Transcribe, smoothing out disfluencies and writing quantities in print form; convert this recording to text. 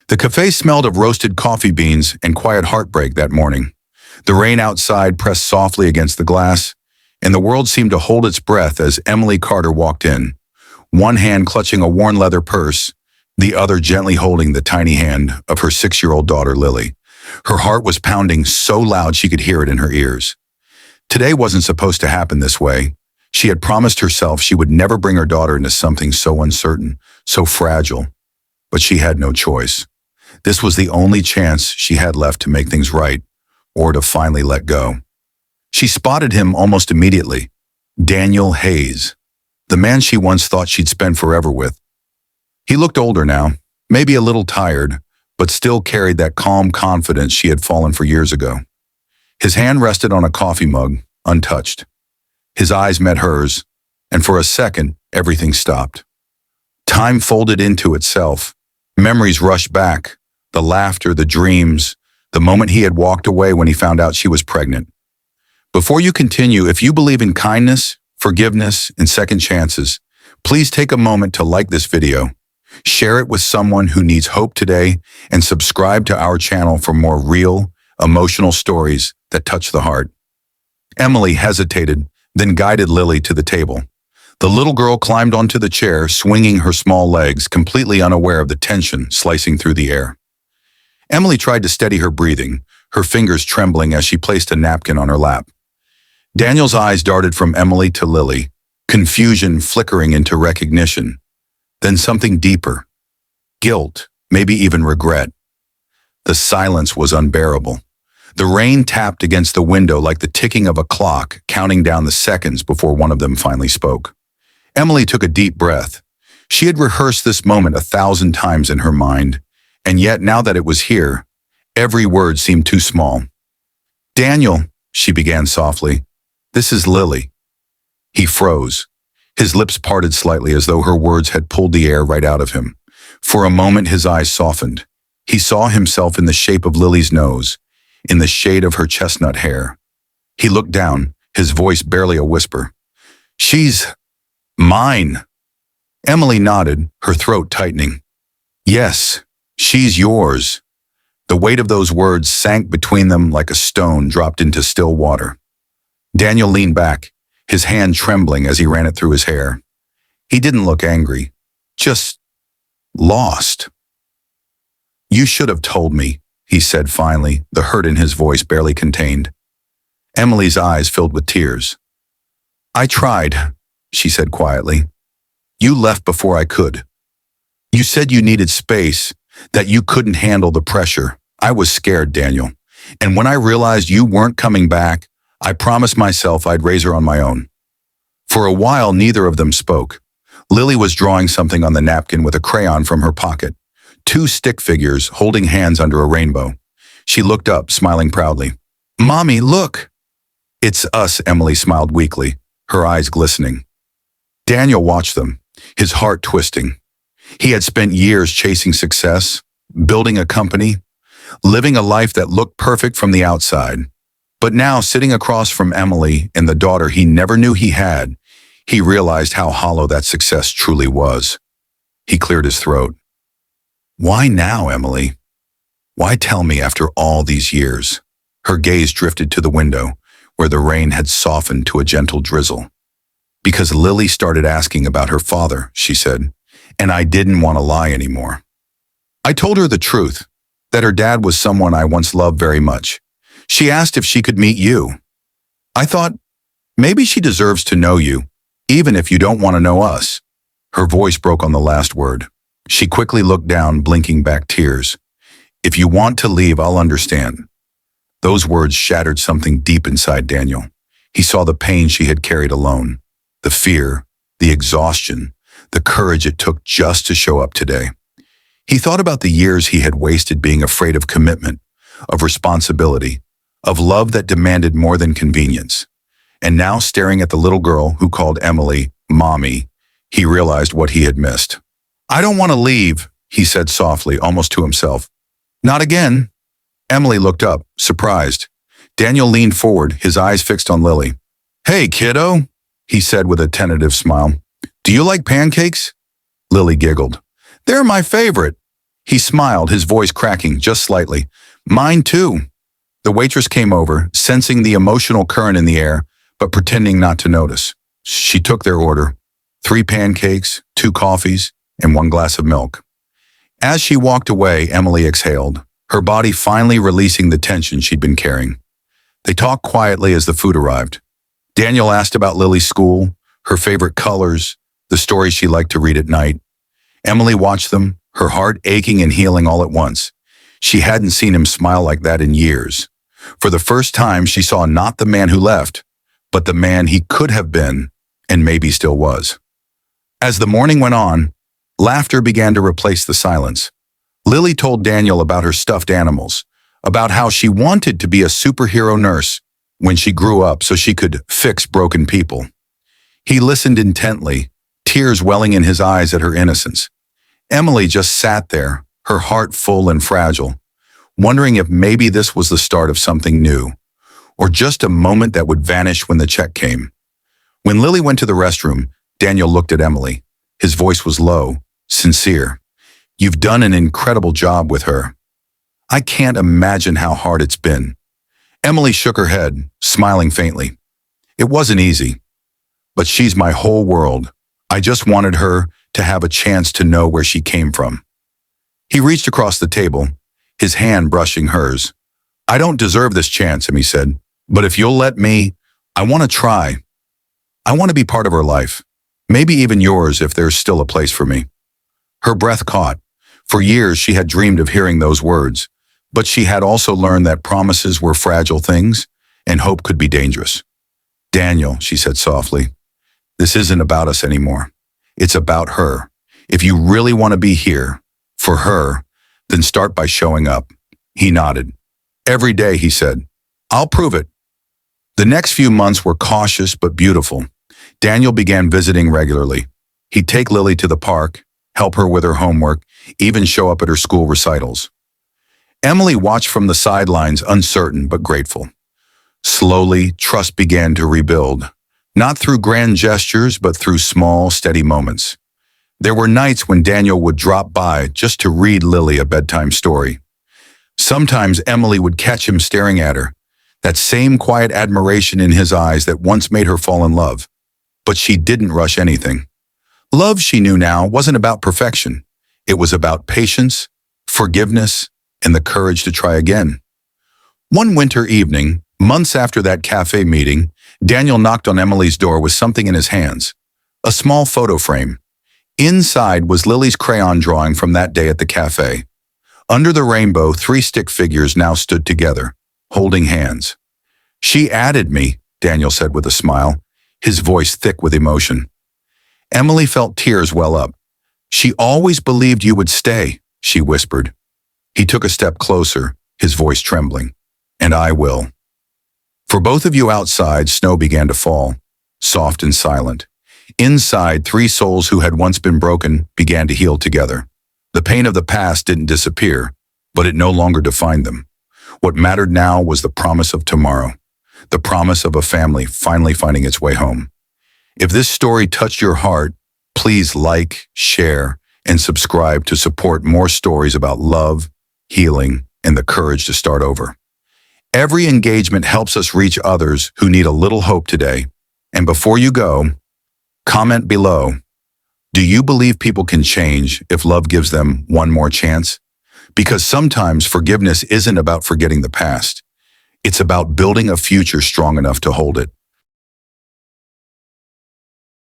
The cafe smelled of roasted coffee beans and quiet heartbreak that morning. The rain outside pressed softly against the glass, and the world seemed to hold its breath as Emily Carter walked in, one hand clutching a worn leather purse, the other gently holding the tiny hand of her 6-year-old daughter, Lily. Her heart was pounding so loud she could hear it in her ears. Today wasn't supposed to happen this way. She had promised herself she would never bring her daughter into something so uncertain, so fragile. But she had no choice. This was the only chance she had left to make things right, or to finally let go. She spotted him almost immediately. Daniel Hayes, the man she once thought she'd spend forever with. He looked older now, maybe a little tired, but still carried that calm confidence she had fallen for years ago. His hand rested on a coffee mug, untouched. His eyes met hers, and for a second, everything stopped. Time folded into itself. Memories rushed back, the laughter, the dreams, the moment he had walked away when he found out she was pregnant. Before you continue, if you believe in kindness, forgiveness, and second chances, please take a moment to like this video, share it with someone who needs hope today, and subscribe to our channel for more real, emotional stories that touch the heart. Emily hesitated, then guided Lily to the table. The little girl climbed onto the chair, swinging her small legs, completely unaware of the tension slicing through the air. Emily tried to steady her breathing, her fingers trembling as she placed a napkin on her lap. Daniel's eyes darted from Emily to Lily, confusion flickering into recognition. Then something deeper. Guilt, maybe even regret. The silence was unbearable. The rain tapped against the window like the ticking of a clock, counting down the seconds before one of them finally spoke. Emily took a deep breath. She had rehearsed this moment 1,000 times in her mind, and yet now that it was here, every word seemed too small. "Daniel," she began softly, "this is Lily." He froze. His lips parted slightly as though her words had pulled the air right out of him. For a moment his eyes softened. He saw himself in the shape of Lily's nose, in the shade of her chestnut hair. He looked down, his voice barely a whisper. "She's mine." Emily nodded, her throat tightening. "Yes, she's yours." The weight of those words sank between them like a stone dropped into still water. Daniel leaned back, his hand trembling as he ran it through his hair. He didn't look angry, just lost. "You should have told me," he said finally, the hurt in his voice barely contained. Emily's eyes filled with tears. "I tried," she said quietly. "You left before I could. You said you needed space, that you couldn't handle the pressure. I was scared, Daniel. And when I realized you weren't coming back, I promised myself I'd raise her on my own." For a while, neither of them spoke. Lily was drawing something on the napkin with a crayon from her pocket. 2 stick figures holding hands under a rainbow. She looked up, smiling proudly. "Mommy, look!" "It's us," Emily smiled weakly, her eyes glistening. Daniel watched them, his heart twisting. He had spent years chasing success, building a company, living a life that looked perfect from the outside. But now, sitting across from Emily and the daughter he never knew he had, he realized how hollow that success truly was. He cleared his throat. "Why now, Emily? Why tell me after all these years?" Her gaze drifted to the window, where the rain had softened to a gentle drizzle. "Because Lily started asking about her father," she said, "and I didn't want to lie anymore. I told her the truth, that her dad was someone I once loved very much. She asked if she could meet you. I thought, maybe she deserves to know you, even if you don't want to know us." Her voice broke on the last word. She quickly looked down, blinking back tears. "If you want to leave, I'll understand." Those words shattered something deep inside Daniel. He saw the pain she had carried alone, the fear, the exhaustion, the courage it took just to show up today. He thought about the years he had wasted being afraid of commitment, of responsibility, of love that demanded more than convenience. And now, staring at the little girl who called Emily Mommy, he realized what he had missed. "I don't want to leave," he said softly, almost to himself. "Not again." Emily looked up, surprised. Daniel leaned forward, his eyes fixed on Lily. "Hey, kiddo," he said with a tentative smile. "Do you like pancakes?" Lily giggled. "They're my favorite." He smiled, his voice cracking just slightly. Mine too. The waitress came over, sensing the emotional current in the air, but pretending not to notice. She took their order, 3 pancakes, 2 coffees, and 1 glass of milk. As she walked away, Emily exhaled, her body finally releasing the tension she'd been carrying. They talked quietly as the food arrived. Daniel asked about Lily's school, her favorite colors, the stories she liked to read at night. Emily watched them, her heart aching and healing all at once. She hadn't seen him smile like that in years. For the first time, she saw not the man who left, but the man he could have been, and maybe still was. As the morning went on, laughter began to replace the silence. Lily told Daniel about her stuffed animals, about how she wanted to be a superhero nurse when she grew up so she could fix broken people. He listened intently, tears welling in his eyes at her innocence. Emily just sat there, her heart full and fragile, wondering if maybe this was the start of something new, or just a moment that would vanish when the check came. When Lily went to the restroom, Daniel looked at Emily. His voice was low, sincere. You've done an incredible job with her. I can't imagine how hard it's been. Emily shook her head, smiling faintly. It wasn't easy, but she's my whole world. I just wanted her to have a chance to know where she came from. He reached across the table, his hand brushing hers. I don't deserve this chance, Emily said, but if you'll let me, I want to try. I want to be part of her life, maybe even yours if there's still a place for me. Her breath caught. For years she had dreamed of hearing those words, but she had also learned that promises were fragile things and hope could be dangerous. Daniel, she said softly, this isn't about us anymore. It's about her. If you really want to be here, for her, then start by showing up. He nodded. Every day, he said, I'll prove it. The next few months were cautious but beautiful. Daniel began visiting regularly. He'd take Lily to the park, help her with her homework, even show up at her school recitals. Emily watched from the sidelines, uncertain but grateful. Slowly, trust began to rebuild, not through grand gestures, but through small, steady moments. There were nights when Daniel would drop by just to read Lily a bedtime story. Sometimes Emily would catch him staring at her, that same quiet admiration in his eyes that once made her fall in love. But she didn't rush anything. Love, she knew now, wasn't about perfection. It was about patience, forgiveness, and the courage to try again. One winter evening, months after that cafe meeting, Daniel knocked on Emily's door with something in his hands, a small photo frame. Inside was Lily's crayon drawing from that day at the cafe. Under the rainbow, 3 stick figures now stood together, holding hands. She added me, Daniel said with a smile, his voice thick with emotion. Emily felt tears well up. She always believed you would stay, she whispered. He took a step closer, his voice trembling. And I will. For both of you outside, snow began to fall, soft and silent. Inside, 3 souls who had once been broken began to heal together. The pain of the past didn't disappear, but it no longer defined them. What mattered now was the promise of tomorrow, the promise of a family finally finding its way home. If this story touched your heart, please like, share, and subscribe to support more stories about love, healing, and the courage to start over. Every engagement helps us reach others who need a little hope today. And before you go, comment below. Do you believe people can change if love gives them one more chance? Because sometimes forgiveness isn't about forgetting the past. It's about building a future strong enough to hold it.